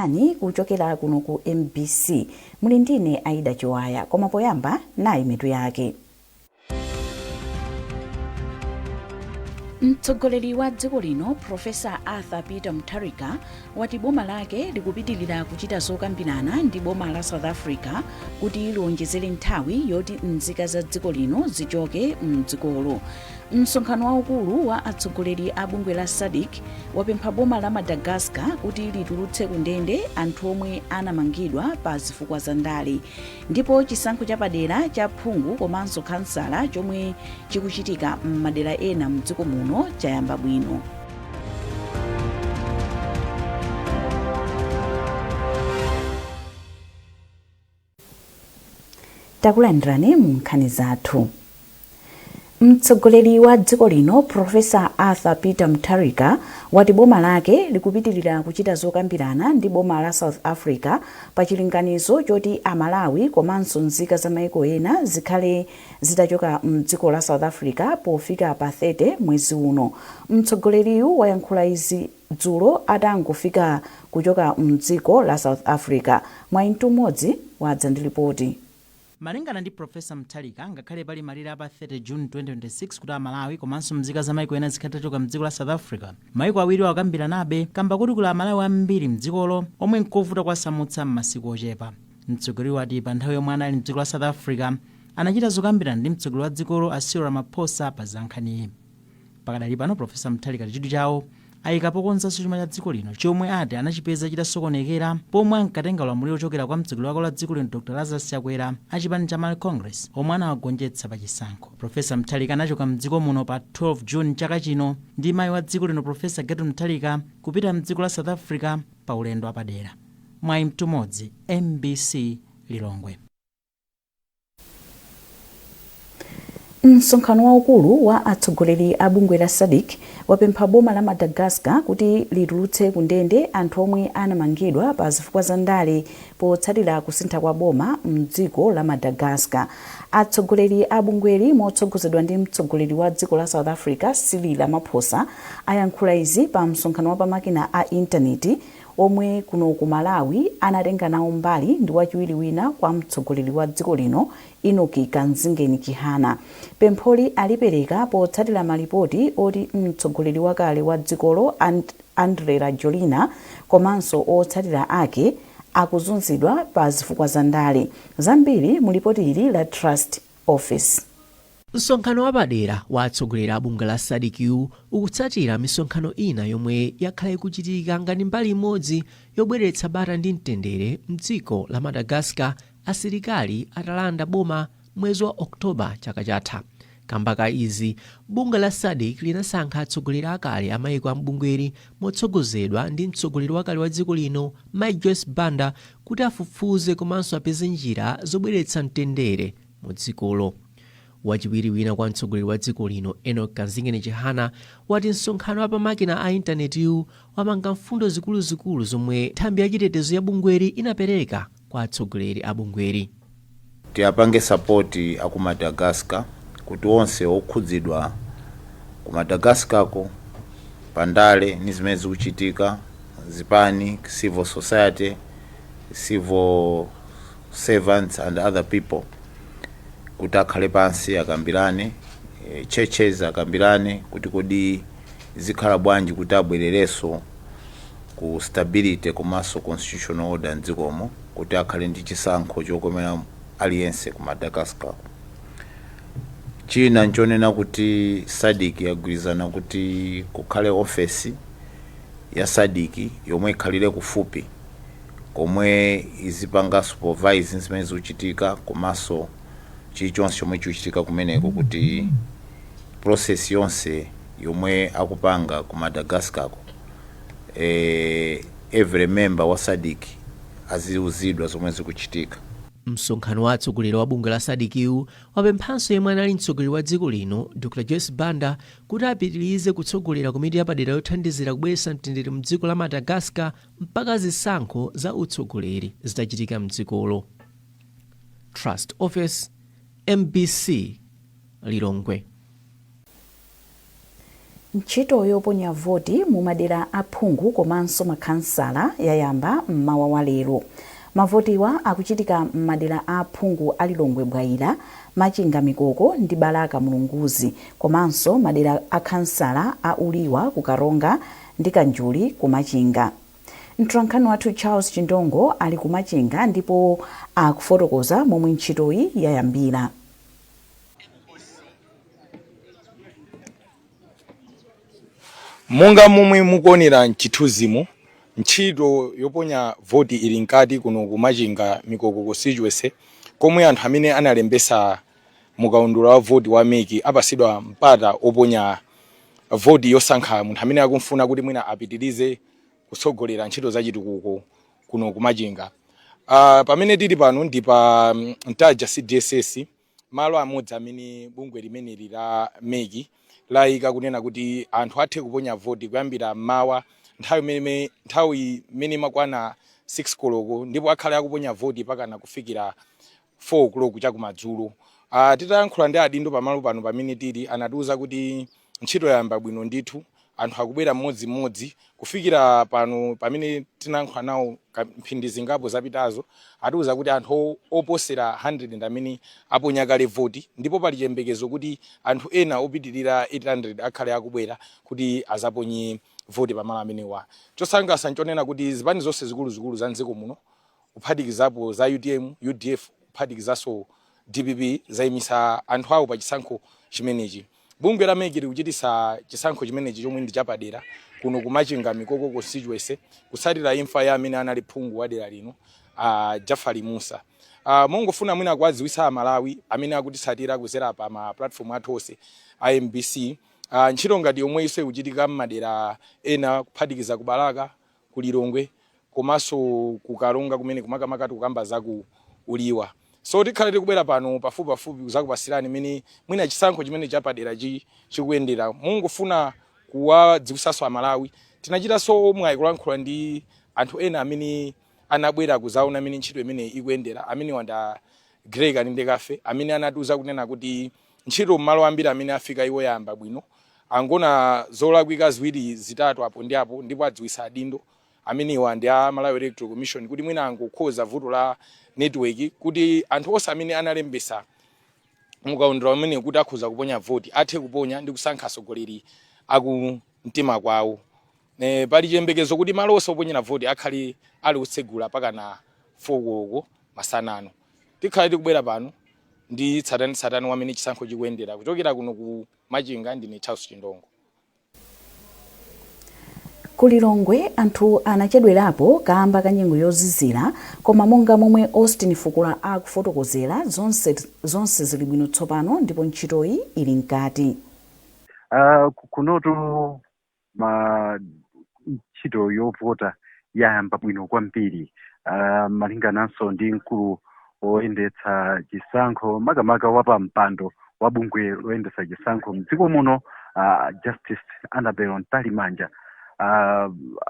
nkhani kuchokera kuno ku MBC. Muli ndine Aida Chiwaya, koma poyamba nayi mitu yake. Mtsogoleri wa dziko lino Profesa Arthur Peter Mutharika wati boma lake likupitilira kuchita zokambirana ndi boma la South Africa kuti liwonjezere nthawi yoti nzika za dziko lino zichoke mdzikolo. Msonkhano waukulu wa atsogoleri a bungwe la SADC wapempha boma la Madagascar kuti litulutse kundende anthu omwe anamangidwa pa zifukwa za ndale. Ndipo chisankho chapadera cha phungu komanso kansala chomwe chikuchitika m'madera ena mdziko muno chayamba bwino. Takulandirani mu nkhani zathu. Mtsogoleri wa dziko lino Profesa Arthur Peter Mutharika wati boma lake likupitilira kuchita zokambirana ndi boma la South Africa pa chilinganizo choti Malawi komanso nzika za maiko ena zikhale zitachoka mdziko la South Africa pofika pa 30 mwezi uno. Mtsogoleriyu wayankhula izi dzulo atangofika kuchoka mdziko la South Africa. Mwayintu mmodzi wadza ndi ripoti. Malingana ndi Profesa Mutharika ngakhale pali malire pa 30 June 2026 kuti Malawi komanso nzika za maiko ena zikhatachoka mdziko la South Africa, maiko awiri akambiranabe kamba kuti kuli Malawi ambiri mdzikolo omwe nkovuta kwasamutsa m'masiku ochepa. Mtsogoleri wati pa nthawi yomwe anali mdziko la South Africa anachita zokambirana ndi mtsogoleri wa dzikolo Cyril Ramaphosa pa za nkhani. Pakadali pano Profesa Mutharika chidwi chawo ayikapo konzanso chuma cha dziko lino chomwe ati anachipeza chitasokonekera pomwe ankatenga ulamuliro ochokera kwa mtsogoleri wake wa dziko lino Dr. Lazarus Chakwera achipani cha Malawi Congress omwe anawagonjetsa pa chisankho. Profesa Mutharika anachoka mdziko muno pa 12 June chaka chino ndi mayi wa dziko lino Profesa Mutharika kupita mdziko la South Africa pa ulendo wapadera. Mwayi mtumodzi MBC Lilongwe. Msonkhano waukulu wa atsogoleri a bungwe la SADC wapempha boma la Madagascar kuti litulutse kundende anthu omwe anamangidwa pa zifukwa za ndale potsatira kusintha kwa boma mdziko la Madagascar. Atsogoleri a bungweli motsogozedwa ndi mtsogoleri wa dziko la South Africa Cyril Ramaphosa ayankhula izi pa msonkhano wa pamakina a intaneti omwe kuno ku Malawi anatenga nawo mbali ndi wachiwiri wina kwa mtsogoleri wa dziko lino Inoki Kanzingeni Chihana. Pempholi alipereka potsatira malipoti oti mtsogoleri wakale wa dzikolo Andre Rajoelina komanso otsatira ake akuzunzidwa pa zifukwa za ndale. Zambiri mu lipoti ili la Trust Office. Msonkhano wapadera wa atsogoleri a bungwe la SADC ukutsatira misonkhano ina yomwe yakhala ikuchitika ngati mbali imodzi yobweretsa bata ndi mtendere mdziko la Madagascar asilikali atalanda boma mwezi wa Oktoba chaka chatha. Kamba ka izi, bungwe la SADC linasankha atsogoleri akale amayiko a mbungweri motsogozedwa ndi mtsogoleri wakale wa dziko lino Zachitika Banda kuti afufuze komanso apeze njira zobweretsa mtendere mu dzikolo. Wachiwiri wina kwa mtsogoleri wa dziko lino Enoki Kanzingeni Chihana wati msonkhano wa pamakina a intanetiyu wamanga mfundo zikuluzikulu zomwe nthambi yachitetezo ya bungweri inapereka kwa atsogoleri a bungweri. Tiapange sapoti aku Madagascar kuti onse okhudzidwa ku Madagascarko pandale ndi zimene zikuchitika zipani, civil society, civil servants and other people kuti akhale pansi akambirane, churches akambirane kuti kodi zikhala bwanji kuti abwerereso ku stability komanso constitutional order mdzikomo kuti akhale ndi chisankho chokomera aliyense ku Madagascar. China nchonena kuti SADC yagwirizana kuti kukhale ofesi ya SADC yomwe ikhalire kufupi komwe izipanga supervise zimene zikuchitika komanso chilichonse chomwe chikuchitika kumeneko kuti process yonse yomwe akupanga ku Madagascar every member wa SADC aziuzidwa zomwe zikuchitika. Msonkhano wa atsogoleri wa bungwe la SADC wapemphanso yemwe anali mtsogoleri wa dziko lino Dr. Zachitika Banda kuti apitirize kutsogolera komiti yapadera yothandizira kubweretsa mtendere mdziko la Madagascar mpaka zisankho za utsogoleri zitachitika mdzikolo. Trust Office, MBC Lilongwe. Ntchito yoponya voti mu madera aphungu komanso makhansala yayamba mmawa wa lero. Mavotiwa akuchitika m'madera aphungu a Lilongwe Bwaira, Machinga Mikoko ndi Balaka Mulunguzi, komanso madera akhansala a Uliwa ku Karonga ndi Kanjuli ku Machinga. Mtolankhani wathu Charles Chindongo ali ku Machinga ndipo akufotokoza momwe ntchitoyi yayambira. Monga momwe mukuonera mchithunzimu, ntchito yoponya voti ili nkati kuno ku Machinga Mikoko constituency, komwe anthu amene analembesa mukaundula wa voti wa meki apasidwa mpata oponya voti yosankha munthu amene akumfuna kuti mwina apitirize kutsogolera ntchito zachitukuko kuno ku Machinga. Pamene tili pano ndi pa Ntaja CDSS, malo amodzi amene bungwe limeneli la meki layika kunena kuti anthu athe kuponya voti kuyambira mawa nthawi imene makwana 6 koloko ndipo akhale akuponya voti pakana kufikira 4 koloko chakumadzulo. Titayankhula ndi adindo pamalo pano pamene tili anatiuza kuti ntchito yayamba bwino ndithu, anthu akubwera mmodzi kufikira pano pamene tinayankhula nawo mphindi zingapo zapitazo atiuza kuti anthu oposera 100 ndi amene aponya kale voti, ndipo pali chiyembekezo kuti anthu ena opitirira 800 akhale akubwera kuti azaponye voti pamalo amenewa. Chosangalatsa nchonena kuti zipani zonse zikuluzikulu za mdziko muno kuphatikizapo za UTM, UDF, kuphatikizaso DPP zayimisa anthu awo pa chisankho chimenechi. Bungwe la meki likuchitisa chisankho chimenechi chomwe ndi chapadera kuno ku Machinga Mikoko constituency kusatira imfa ya amene anali phungu wa dera lino Jafari Musa. Mongofuna mwina kuwadziwitsa Malawi amene akutisatira kuzera pa ma platform athu onse a MBC, ntchito ngati yomwe iso ikuchitika m'madera ena kuphatikiza ku Balaka, ku Lilongwe, komanso ku Karonga kumene kumakamaka kukamba za ku Uliwa. So tikhale tikubwera pano pafupi kuzakupasirani mene mwina chisankho chimene chapadera chikuyendera. Mungofuna kuwadziwitsanso a Malawi tinachitanso mwayi kulankhula ndi anthu ena amene anabwera kuzaona amene ntchito imene ikuyendera, amene wanda Greg Anindekafe amene anatiuza kunena kuti ntchito m'malo ambiri amene afika iwo yamba bwino, angona zolakwika ziwiri zitatu apo ndi apo, ndipo adziwitsa adindo amene ndi a Malawi Electoral Commission kuti mwina angokhoza vuto la network kuti anthu onse amene analembesa mukaundula amene kuti akhoza kuponya voti athe kuponya ndi kusankha atsogoleri aku mtima kwawo. Pali chiyembekezo kuti malo onse oponyera voti akhale ali kutsegula pakana 4 koloko masanano. Tikhale tikubwera pano ndi tsatani wamene chisankho chikuyendera kuchokera kuno ku Machinga. Ndine Charles Chindongo. Ku Lilongwe anthu anachedwerapo kamba kanyengo yozizira, koma monga momwe Austin Fukula akufotokozera zonse zili bwino tsopano ndipo ntchitoyi ili nkati. Kunoto ntchito yovota yayamba bwino kwambiri, malingananso ndi mkulu oyendetsa chisankho makamaka wapa mpando wa bungwe loyendetsa chisankho mdziko muno, Justice Annabel Ntalimanja.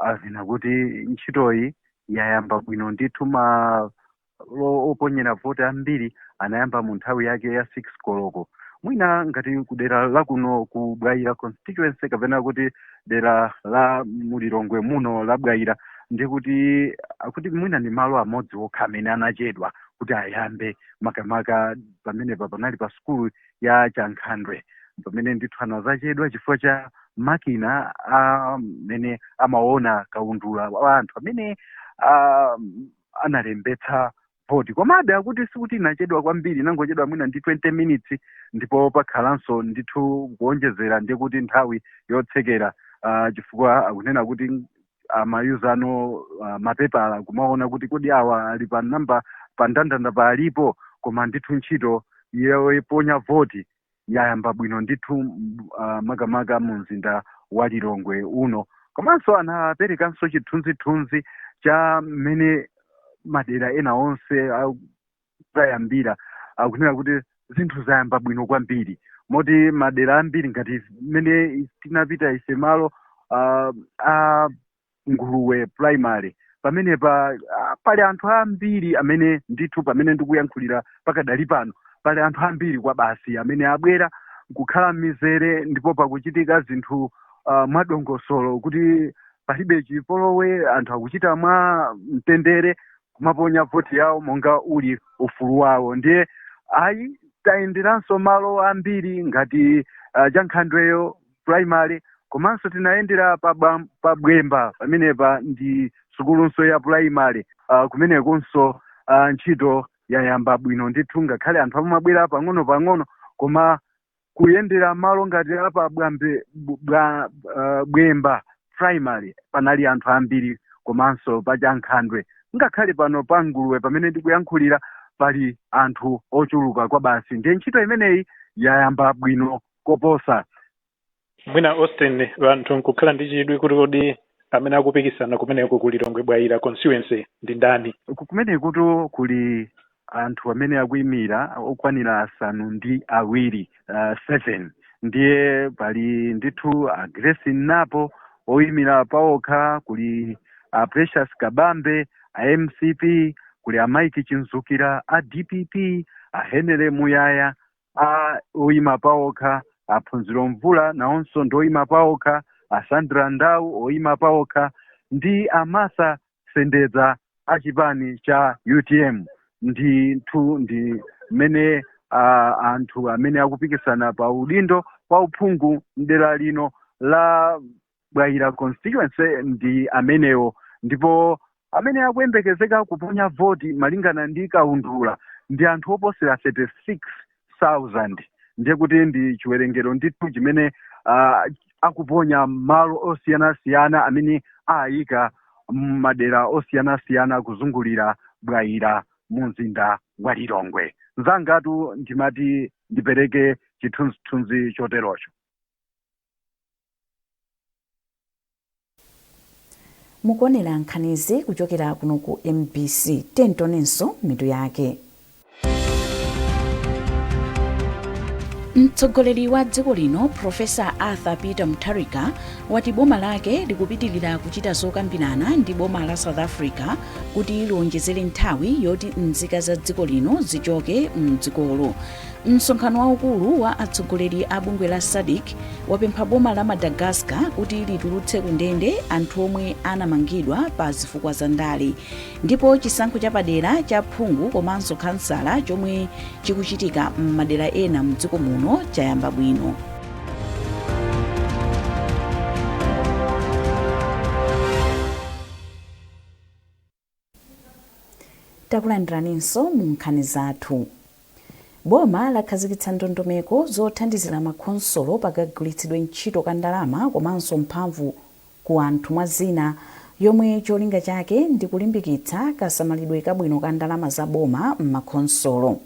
Azina kuti ntchitoyi yayamba bwino ndithu, oponyera voti ambiri anayamba mu nthawi yake ya 6 koloko. Mwina ngati kudera la kuno ku Bwaira constituency kapena kuti dera la Mulilongwe muno la Bwaira ndi kuti mwina ni malo amodzi okha amene anachedwa kuti ayambe, makamaka pamene panali pa skulu ya Chankhandwe, pamene ndithu anazachedwa chifukwa cha makina amene amaona kaundula wa anthu amene analembetsa voti. Komabe akuti sikuti inachedwa kwambiri, nangochedwa mwina ndi 20 minutes ndipo pakhalanso ndithu kuonjezera ndi kuti nthawi yotsekera, chifukwa akunena kuti amayuzano mapepala kumaona kuti kodi awa ali pa namba pa ndandanda pa alipo, koma ndithu ntchito yoponya voti yayamba bwino ndithu makamaka mu mzinda wa Lilongwe uno. Komanso anaperekanso chithunzithunzi cha mmene madera ena onse akuyambira, akunena kuti zinthu zayamba bwino kwambiri, moti madera ambiri ngati mmene tinapita ise malo a Nguluwe primary pamene pali anthu ambiri amene ndithu pamene ndikuyankhulira pakadali pano pali anthu ambiri kwa basi amene abwera kukhala mizere, ndipo pakuchitika zinthu mwadongosolo kuti palibe chipolowe, anthu akuchita mwa mtendere kumaponya voti yawo monga uli ufulu wawo. Ndiye ayi tayenderanso malo ambiri ngati Jankhandweyo primary, komanso tinayendera pa Bwemba pamenepa ndi sukulunso ya primary, kumenekonso ntchito yayamba bwino ndithu, ngakhale anthu amabwera pang'ono koma kuyendera malo ngati apa Bwemba primary panali anthu ambiri, komanso pa Jankhandwe ngakhale pano pa Nguluwe pamene ndikuyankhulira pali anthu ochuluka kwa basi. Ndiye ntchito imeneyi yayamba bwino koposa. Mwina Austin, vanthu nkukhala ndi chidwi kuti kodi amene akupikisana kumeneko kuli Lilongwe Bwaira constituency ndi ndani? Kumeneko kuli anthu amene akuyimira okwanira 7. Ndiye pali ndithu Grace Napo oyimira paokha, kuli Precious Kabambe, MCP, kuli Mike Chinzukira, DPP, Henry Muyaya oyima paokha, Phunziro Mvula nawonso ndoyima paokha, Sandra Ndau oyima paokha, ndi Amasa Sendeza achipani cha UTM. Ndi mmene anthu amene akupikisana pa udindo pa uphungu mdera lino la Bwaira constituency ndi amenewo, ndipo amene akuyembekezeka kuponya voti malingana ndi kaundula ndi anthu oposera 36,000. ndiye kuti ndi chiwerengero ndithu chimene akuponya malo osiyanasiyana amene ayika madera osiyanasiyana kuzungulira Bwaira mu mzinda wa Lilongwe. Nzangatu ndimati ndipereke chithunzithunzi choterocho. Mukuonera nkhanizi kuchokera kuno ku MBC. Tentonenso mitu yake. Mtsogoleri wa dziko lino Profesa Arthur Peter Mutharika wati boma lake likupitirira kuchita zokambirana ndi boma la South Africa kuti liwonjezere nthawi yoti nzika za dziko lino zichoke mdzikolo. Msonkhano waukulu wa atsogoleri a bungwe la SADC wapempha boma la Madagascar kuti litulutse kundende anthu omwe anamangidwa pa zifukwa za ndale. Ndipo chisankho chapadera cha phungu komanso kansala chomwe chikuchitika m'madera ena mdziko muno chayamba bwino. Takulandiraninso mu nkhani zathu. Boma lakhazikitsa ndondomeko zothandizira makhonsolo pakagwiritsidwe ntchito ka ndalama komanso mphamvu ku anthu mwa zina, yomwe cholinga chake ndi kulimbikitsa kasamalidwe kabwino ka ndalama za boma m'makhonsolo.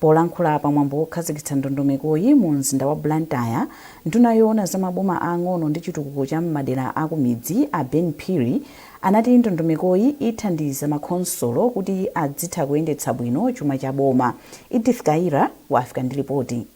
Polankhula pamwambo wokhazikitsa ndondomekoyi mu mzinda wa Blantyre, nduna yoona za maboma ang'ono ndi chitukuko cha m'madera akumidzi a Ben Phiri anati ndondomekoyi ithandiza makhonsolo kuti adzitha kuyendetsa bwino chuma cha boma. Edith Kaira wafika ndi ripoti.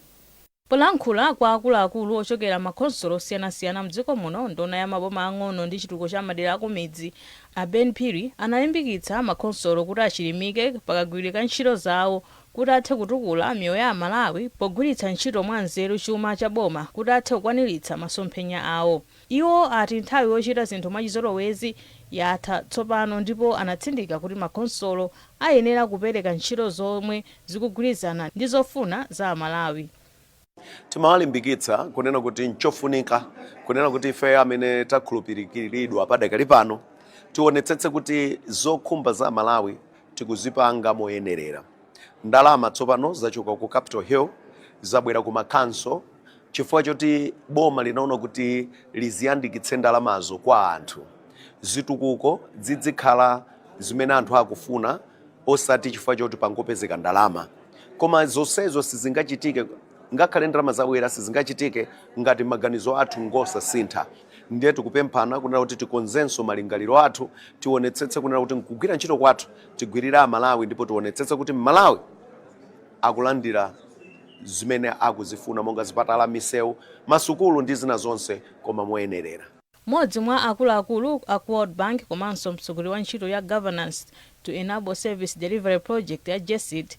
Polankhula kwa akuluakulu ochokera makhonsolo osiyanasiyana mdziko muno, nduna ya maboma ang'ono ndi chitukuko cha madera akumidzi a Ben Phiri analimbikitsa makhonsolo kuti achilimike pakagwiridwe ka ntchito zawo kuti athe kutukula miyoyo ya Malawi pogwiritsa ntchito mwa nzeru chuma cha boma kuti athe kukwaniritsa masomphenya awo. Iwo ati nthawi yochita zinthu mwachizolowezi yatha tsopano, ndipo anatsindika kuti makhonsolo ayenera kupereka ntchito zomwe zikugwirizana ndi zofuna za Malawi. Timawalimbikitsa kunena kuti nchofunika, kunena kuti ife amene takhulupirikiridwa padakali pano tionetsetse kuti zokhumba za Malawi tikuzipanga moyenerera. Ndalama tsopano zachoka ku Capitol Hill zabwera ku makanso chifukwa choti boma linaona kuti liziyandikitse ndalamazo kwa anthu. Zitukuko zidzikhala zimene anthu akufuna osati chifukwa choti pangopezeka ndalama. Koma zonsezo sizingachitike ngakhale ndalama zabwera sizingachitike ngati maganizo athu ngosasintha. Ndiye tikupemphana kunena kuti tikonzenso malingaliro athu, tionetsetse kunena kuti nkugwira ntchito kwathu tigwirira Malawi, ndipo tionetsetse kuti Malawi akulandira zimene akuzifuna monga zipatala, misewu, masukulu ndi zina zonse koma moyenerera. Modzi mwa akuluakulu a World Bank komanso mtsogoleri wa ntchito ya Governance to Enable Service Delivery Project ya JESID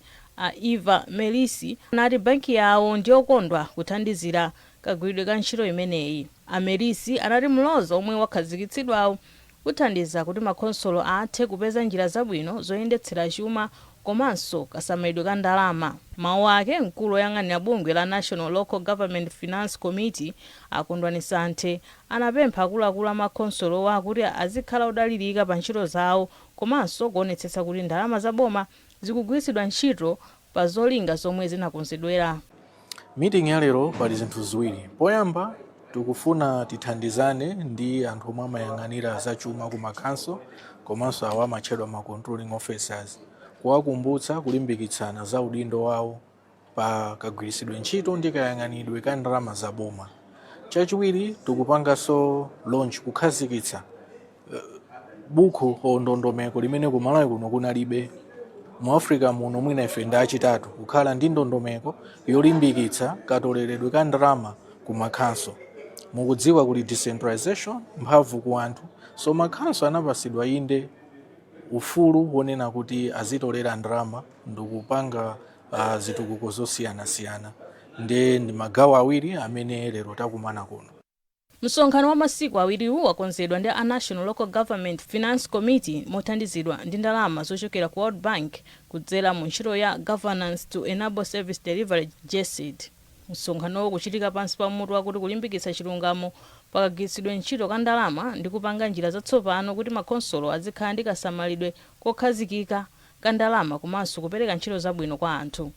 Eva Melisi anati banki yawo ndiyokondwa kuthandizira kagwiridwe ka ntchito imeneyi. Amerisi anati mlozo omwe wakhazikitsidwawo uthandiza kuti makhonsolo athe kupeza njira zabwino zoyendetsera chuma komanso kasamalidwe ka ndalama. Mawu ake mkulu woyang'anira bungwe la National Local Government Finance Committee Akondwani Santhe anapempha akuluakulu amakhonsolo kuti azikhala odalirika pa ntchito zawo komanso kuonetsetsa kuti ndalama za boma zikugwiritsidwa ntchito pa zolinga zomwe zinakonzedwera. Meeting ya lero pali zinthu ziwiri. Poyamba tikufuna tithandizane ndi anthu omwe amayang'anira zachuma ku makanso komanso awo amatchedwa ma controlling officers, kuwakumbutsa kulimbikitsana za udindo wawo pa kagwiritsidwe ntchito ndi kayang'anidwe ka ndalama za boma. Chachiwiri tikupanganso launch kukhazikitsa buku ndondomeko limene ku Malawi kuno kunalibe. Mu Africa muno mwina ife ndi achitatu kukhala ndi ndondomeko yolimbikitsa katoleredwe ka ndalama ku makanso. Mukudziwa kuli decentralization mphamvu ku anthu, so makanso anapasidwa inde ufulu wonena kuti azitolera ndalama ndikupanga zitukuko zosiyanasiyana. Ndi magawo awiri amene lero takumana kuno. Msonkhano wa masiku awiriwu wakonzedwa ndi a National Local Government Finance Committee mothandizidwa ndi ndalama zochokera ku World Bank kudzera mu ntchito ya Governance to Enable Service Delivery (GESID). Msonkhanowo kuchitika pansi pa mutu wakuti kulimbikitsa chilungamo pakagwiritsidwe ntchito ka ndalama ndi kupanga njira zatsopano kuti makhonsolo azikhala ndi kasamalidwe kokhazikika ka ndalama komanso kupereka ntchito zabwino kwa anthu.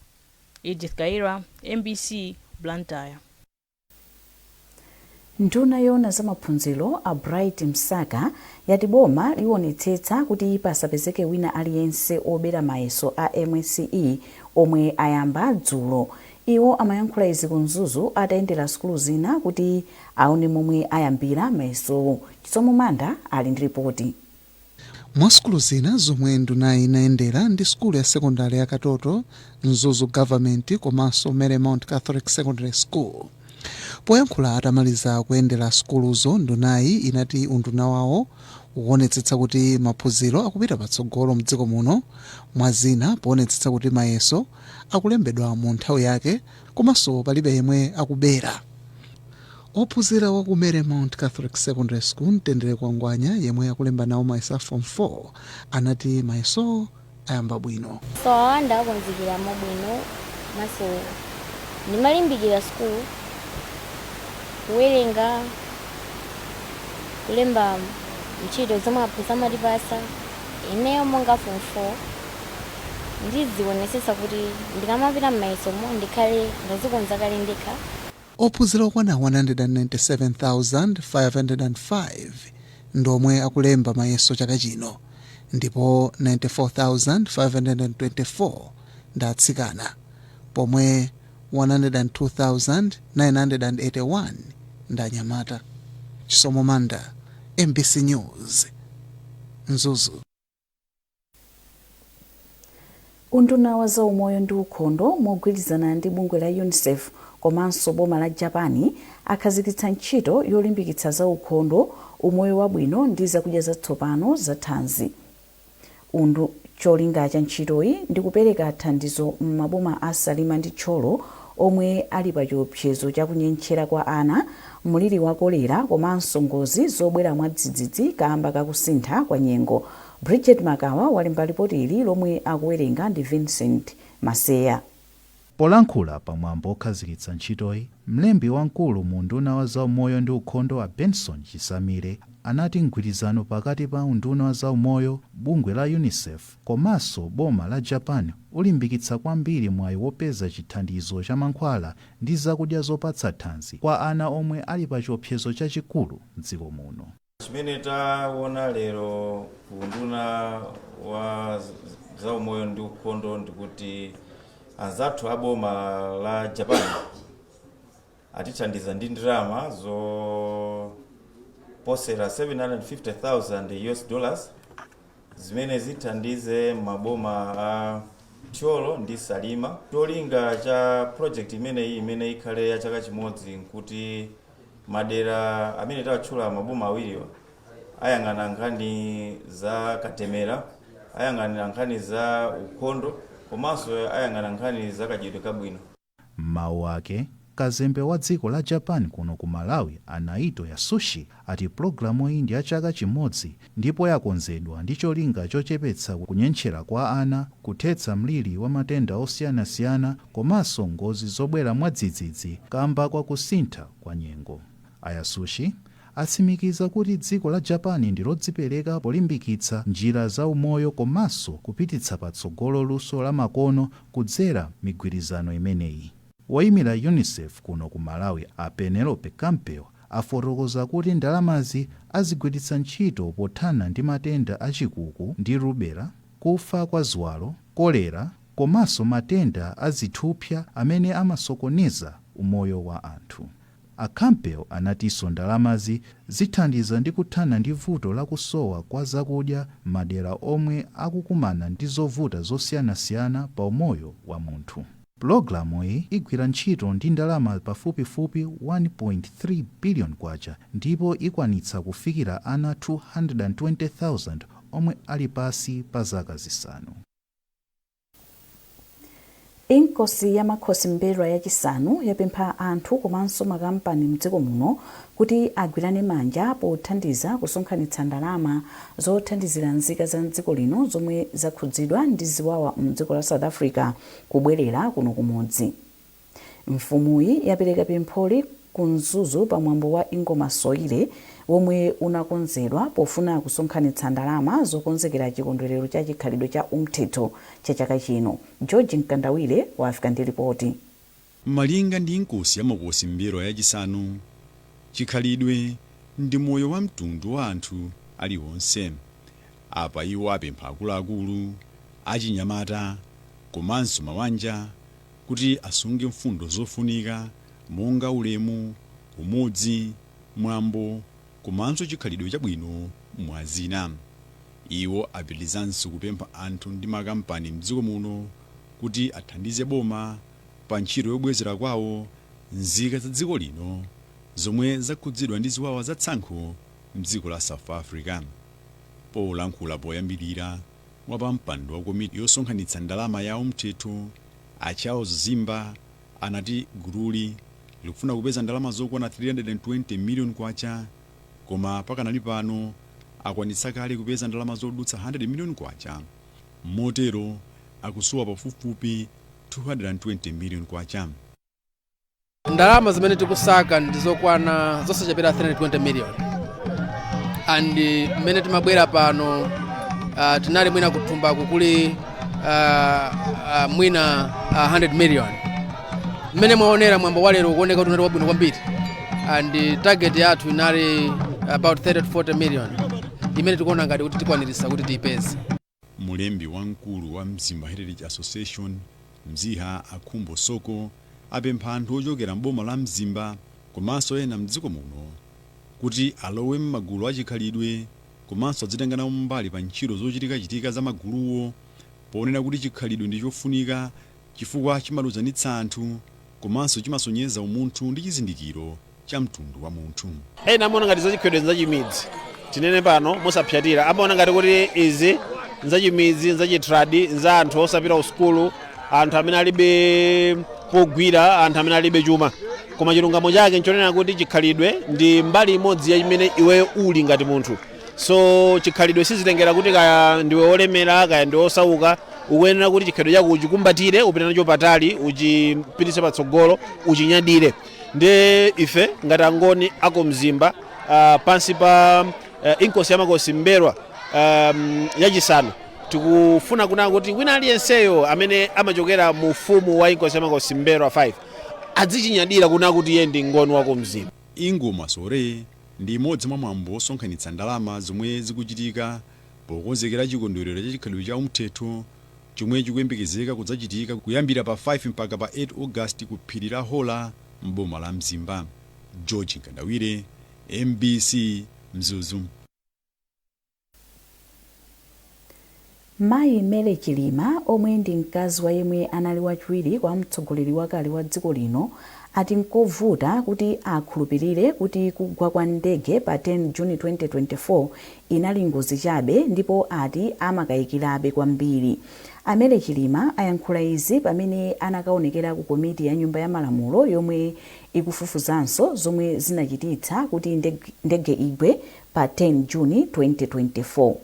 Edith Kaira, MBC, Blantyre. Nduna yona za maphunziro a Bright Msaka yati boma liwonetsetsa kuti pasapezeke wina aliyense obera mayeso a MSCE omwe ayamba dzulo. Iwo amayankhula izi kunzuzu atayendera sukulu zina kuti aone momwe ayambira mayeso. Chisomo Manda ali ndi ripoti. Mwa sukulu zina zomwe ndunayi inayendera ndi sukulu ya sekondari ya Katoto, Nzuzu Government komanso Marymount Catholic Secondary School. Poyankhula atamaliza kuyendera sukuluzo, ndunayi inati unduna wawo uwonetsetsa kuti maphunziro akupita patsogolo mdziko muno, mwazina poonetsetsa kuti mayeso akulembedwa mu nthawi yake komanso palibe yemwe akubera. Ophunzira wa ku Marymount Catholic Secondary School Mtendere Kwangwanya yemwe akulemba nawo mayeso a Form 4 anati mayeso ayamba bwino. So awanda akonzekera mabwino maso ndimalimbikira school kuwerenga kulemba ntchito zomwe aphunzitsi amatipasa. Ineyo monga Form 4 ndizionetsetsa kuti ndikamapita m'mayesomo ndikhale ndazikonza kale ndekha. Ophunzira okwana 197,505 ndomwe akulemba mayeso chaka chino, ndipo 94,524 ndatsikana, pomwe 102,981 ndanyamata. Chisomo Manda, MBC News, Nzuzu. Unduna wa za umoyo ndi ukhondo mogwirizana ndi bungwe la UNICEF komanso boma la Japani akhazikitsa ntchito yolimbikitsa za ukhondo, umoyo wabwino ndi zakudya zatsopano za thanzi. Cholinga cha ntchitoyi ndi kupereka thandizo m'maboma a Salima ndi Tcholo omwe ali pa chiopsezo chakunyentchera kwa ana, mliri wa kolera komanso ngozi zobwera mwadzidzidzi kamba kakusintha kwa nyengo. Bridget Makawa walemba ripoti ili lomwe akuwerenga ndi Vincent Maseya. Polankhula pamwambo okhazikitsa ntchitoyi, mlembi wamkulu mu unduna wa za umoyo ndi ukhondo wa Benson Chisamire anati mgwirizano pakati pa unduna wa za umoyo, bungwe la UNICEF komanso boma la Japan ulimbikitsa kwambiri mwayi wopeza chithandizo cha mankhwala ndi zakudya zopatsa thanzi kwa ana omwe ali pa chiopsezo chachikulu mdziko muno. Chimene taona lero ku unduna wa za umoyo ndi ukhondo ndikuti anzathu aboma la Japan atithandiza ndi ndalama zoposera $750,000 zimene zithandize maboma a Tcholo ndi Salima. Cholinga cha project imene ikhale ya chaka chimodzi nkuti madera amene tawatchula maboma awiriwa ayang'ana nkhani za katemera, ayang'ana nkhani za ukhondo komanso ayang'ana nkhani za kadyedwe kabwino. Mawu ake kazembe wa dziko la Japan kuno ku Malawi Naito Yasushi ati pulogalamu iyi ndi ya chaka chimodzi ndipo yakonzedwa ndi cholinga chochepetsa kunyentchera kwa ana, kuthetsa mliri wa matenda osiyanasiyana komanso ngozi zobwera mwadzidzidzi kamba kwa kusintha kwa nyengo. Ayasushi atsimikiza kuti dziko la Japan ndi lodzipereka polimbikitsa njira za umoyo komanso kupititsa patsogolo luso la makono kudzera migwirizano imeneyi. Woyimira UNICEF kuno ku Malawi Penelope Campbell afotokoza kuti ndalamazi azigwiritsa ntchito pothana ndi matenda achikuku ndi rubela, kufa kwa ziwalo, kolera komanso matenda azithupsa amene amasokoneza umoyo wa anthu. Campbell anatinso ndalamazi zithandiza ndi kuthana ndi vuto la kusowa kwa zakudya madera omwe akukumana ndi zovuta zosiyanasiyana pa umoyo wa munthu. Pulogalamu iyi igwira ntchito ndi ndalama pafupifupi 1.3 billion kwacha ndipo ikwanitsa kufikira ana 220,000 omwe ali pasi pa zaka zisanu. Inkosi ya makhosi mbedwa yachisanu yapempha anthu komanso makampani mdziko muno kuti agwirane manja pothandiza kusonkhanitsa ndalama zothandizira nzika za mdziko lino zomwe zakhudzidwa ndi ziwawa mdziko la South Africa kubwerera kuno kumudzi. Mfumuyi yapereka pempholi ku Mzuzu pamwambo wa Ingoma Soile womwe unakonzedwa pofuna kusonkhanitsa ndalama zokonzekera chikondwerero cha chikhalidwe cha umthetho cha chaka chino. George Nkandawire wafika ndi ripoti. Malinga ndi inkosi ya makosi mbedwa yachisanu, chikhalidwe ndi moyo wa mtundu wa anthu aliwonse. Apa iwo apempha akuluakulu, achinyamata komanso mabanja kuti asunge mfundo zofunika monga ulemu, umodzi, mwambo komanso chikhalidwe chabwino mwazina. Iwo apitirizanso kupempha anthu ndi makampani mdziko muno kuti athandize boma pa ntchito yobwezera kwawo nzika za dziko lino zomwe zakhudzidwa ndi ziwawa za tsankho mdziko la South Africa. Polankhula poyambirira wapampando wa komiti yosonkhanitsa ndalama ya umthetho Charles Zimba anati gululi likufuna kupeza ndalama zokwana 320 million kwacha, koma pakanali pano akwanitsa kale kupeza ndalama zodutsa 100 million kwacha. Motero akusowa pafupifupi 220 million kwacha. Ndalama zimene tikusaka ndizokwana zosachepera 320 million. And mmene timabwera pano tinali mwina kuthumba kukuli mwina 100 million. Mmene mwaonera mwambo walero kuoneka kuti unali wabwino kwambiri. And target yathu inali about 30 to 40 million. Imene tikuona ngati kuti tikwanirisa kuti tiyipeze. Mulembi wamkulu wa Mzimba Heritage Association Mziha Akhumbo Soko apempha anthu ochokera mboma la Mzimba komanso ena mdziko muno kuti alowe m'magulu achikhalidwe komanso adzitengana mbali pa ntchito zochitika za maguluwo, ponena kuti chikhalidwe ndi chofunika chifukwa chimaluzanitsa anthu komanso chimasonyeza umunthu ndi chizindikiro cha mtundu wa munthu. Ena amaona ngati zachikhalidwe nzachimidzi tinene pano musapyatira, amaona ngati kuti izi nzachimidzi nzachitradi nza anthu osapita uskulu, anthu amene alibe pogwira, anthu amene alibe chuma. Koma chilungamo chake nchonena kuti chikhalidwe ndi mbali imodzi ya imene iweyo uli ngati munthu. So chikhalidwe sizitengera kuti kaya ndiwe olemera kaya ndiwe osauka, ukuyenera kuti chikhalidwe chako uchikumbatire, upite nacho patali, uchipitise patsogolo, uchinyadire. Ndi ife ngati angoni ako Mzimba pansi pa inkosi ya makosi mbedwa yachisanu tikufuna kunena kuti wina aliyenseyo amene amachokera mu ufumu wa inkosi ya makosi mbedwa 5 adzichinyadira kunena kuti iye ndi ngoni wako Mzimba. Ingoma Sore ndi imodzi mwa mwambo osonkhanitsa ndalama zomwe zikuchitika pokonzekera chikondwerero cha chikhalidwe cha umthetho chomwe chikuyembekezeka kudzachitika kuyambira pa 5 mpaka pa 8 August ku phiri la Hola mboma la Mzimba. George Nkandawire, MBC Mzuzu. mayi Mele Chilima omwe ndi mkazi wa yemwe anali wachiwiri kwa mtsogoleri wakale wa dziko lino ati nkovuta kuti akhulupirire kuti kugwa kwa ndege pa 10 Juni 2024 inali ngozi chabe ndipo ati amakayikirabe kwambiri. Amele Chilima ayankhula izi pamene anakaonekera ku komiti ya nyumba ya malamulo yomwe ikufufuzanso zomwe zinachititsa kuti ndege igwe pa 10 Juni 2024.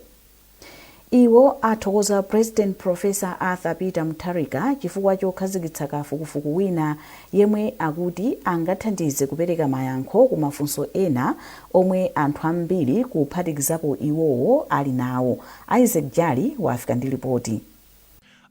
Iwo athokoza President Professor Arthur Peter Mutharika chifukwa chokhazikitsa kafukufuku wina yemwe akuti angathandize kupereka mayankho ku mafunso ena omwe anthu ambiri kuphatikizapo iwowo ali nawo. Isaac Jali wafika ndi ripoti.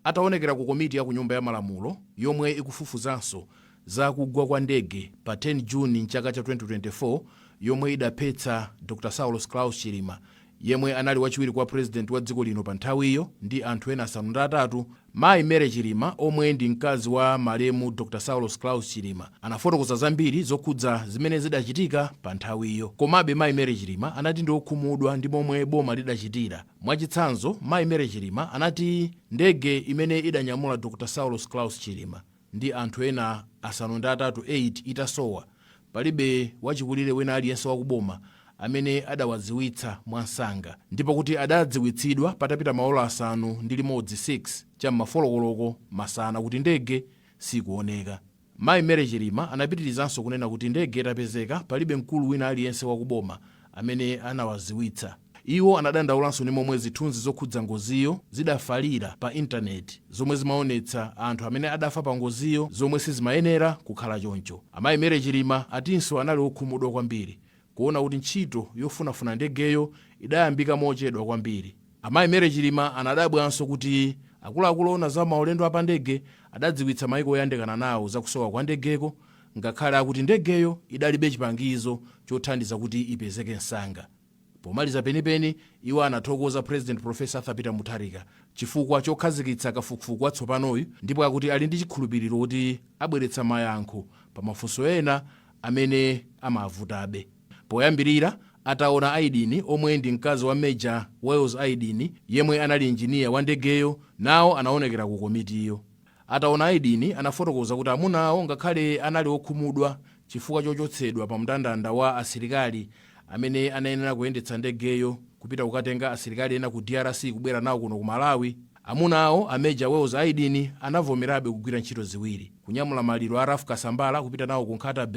Ataonekera ku komiti ya ku nyumba ya malamulo yomwe ikufufuzanso za kugwa kwa ndege pa 10 Juni mchaka cha 2024 yomwe idaphetsa Dr. Saulos Klaus Chilima yemwe anali wachiwiri kwa president wa dziko lino pa nthawiyo ndi anthu ena 3, mayi Mele Chilima omwe ndi mkazi wa malemu Dr. Saulos Klaus Chilima anafotokoza zambiri zokhudza zimene zidachitika pa nthawiyo. Komabe mayi Mele Chilima anati ndi okhumudwa ndi momwe boma lidachitira. Mwachitsanzo mayi Mele Chilima anati ndege imene idanyamula Dr. Saulos Klaus Chilima ndi anthu ena 8 itasowa, palibe wachikulire wena aliyense wakuboma amene adawadziwitsa mwansanga, ndipo kuti adadziwitsidwa patapita maola 6 cham'mafoloko masana kuti ndege sikuoneka. Mayi Mele Chilima anapitirizanso kunena kuti ndege itapezeka palibe mkulu wina aliyense wakuboma amene anawadziwitsa. Iwo anadandaulanso ndi momwe zithunzi zokhudza ngoziyo zidafalira pa intaneti zomwe zimaonetsa anthu amene adafa pa ngoziyo zomwe sizimayenera kukhala choncho. Amayi Mele Chilima atinso anali okhumudwa kwambiri kuona kuti ntchito yofunafuna ndegeyo idayambika mochedwa kwambiri. Amayi Mele Chilima anadabwanso kuti akuluakulu ona za maulendo apa ndege adadziwitsa mayiko oyandikana nawo zakusowa kwa ndegeko, ngakhale akuti ndegeyo idalibe chipangizo chothandiza kuti ipezeke msanga. Pomaliza penipeni, iwo anathokoza President Professor Arthur Peter Mutharika chifukwa chokhazikitsa kafukufuku watsopanoyu, ndipo akuti ali ndi chikhulupiriro kuti abweretsa mayankho pa mafunso ena amene amavutabe. Poyambirira ataona Aidini omwe ndi mkazi wa Major Wells Aidini yemwe anali injiniya wa ndegeyo, nawo anaonekera ku komitiyo. Ataona Aidini anafotokoza kuti amuna awo ngakhale anali okhumudwa chifukwa chochotsedwa pa mndandanda wa asilikali amene anayenera kuyendetsa ndegeyo kupita kukatenga asilikali ena ku DRC kubwera nawo kuno ku Malawi, amuna awo a Major Wells Aidini anavomerabe kugwira ntchito ziwiri: kunyamula maliro a Raf Kasambala kupita nawo ku Nkhata,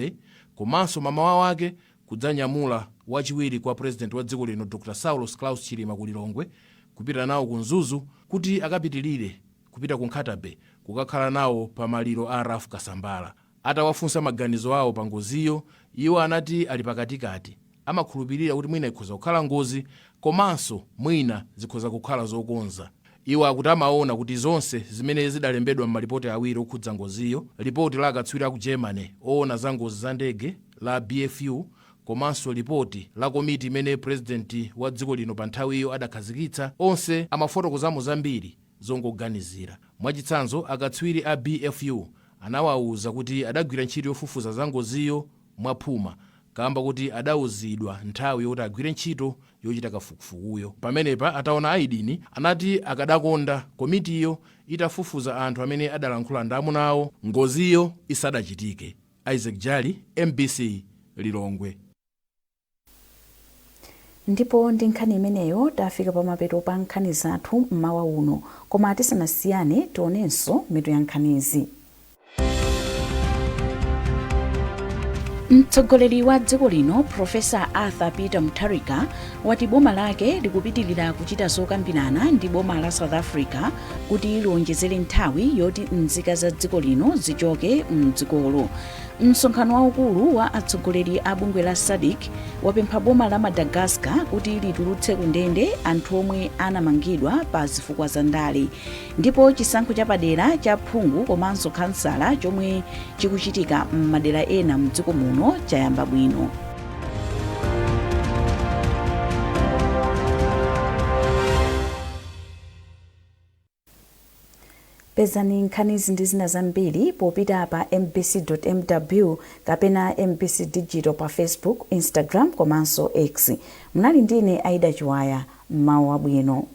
komanso mama wawo ake kudzanyamula wachiwiri kwa president wa dziko lino Dr. Saulos Klaus Chilima ku Lilongwe kupita nawo ku Mzuzu kuti akapitilire kupita ku Nkhata kukakhala nawo pa maliro a Raf Kasambala. Atawafunsa maganizo awo pa ngoziyo, iwo anati ali pakatikati, amakhulupirira kuti mwina ikhoza kukhala ngozi komanso mwina zikhoza kukhala zokonza. Iwo akuti amaona kuti zonse zimene zidalembedwa m'malipoti awiri okhudza ngoziyo, ripoti la akatswiri ku Germany oona za ngozi za ndege la BFU komanso ripoti la komiti imene president wa dziko lino pa nthawiyo adakhazikitsa, onse amafotokozamo zambiri zongoganizira. Mwachitsanzo akatswiri a BFU anawawuza kuti adagwira ntchito yofufuza za ngoziyo mwaphuma, kamba kuti adawuzidwa nthawi yoti agwire ntchito yochita kafukufukuyo. Pamenepa ataona Aidini anati akadakonda komitiyo itafufuza anthu amene adalankhula ndi amuna awo ngoziyo isadachitike. Isaac Jali, MBC, Lilongwe. Ndipo ndi nkhani imeneyo tafika pa mapeto pa nkhani zathu mmawa uno, koma tisanasiyane tionenso mitu ya nkhanizi. Mtsogoleri wa dziko lino Professor Arthur Peter Mutharika wati boma lake likupitilira kuchita zokambirana ndi boma la South Africa kuti liwonjezere nthawi yoti nzika za dziko lino zichoke mdzikolo. Msonkhano waukulu wa atsogoleri a bungwe la SADC wapempha boma la Madagascar kuti litulutse kundende anthu omwe anamangidwa pa zifukwa za ndale. Ndipo chisankho chapadera cha phungu komanso kansala chomwe chikuchitika m'madera ena mdziko muno chayamba bwino. Pezani nkhanizi ndi zina zambiri popita pa mbc.mw kapena mbc digital pa Facebook, Instagram komanso X. Munali ndine Aida Chiwaya, mmawa wabwino.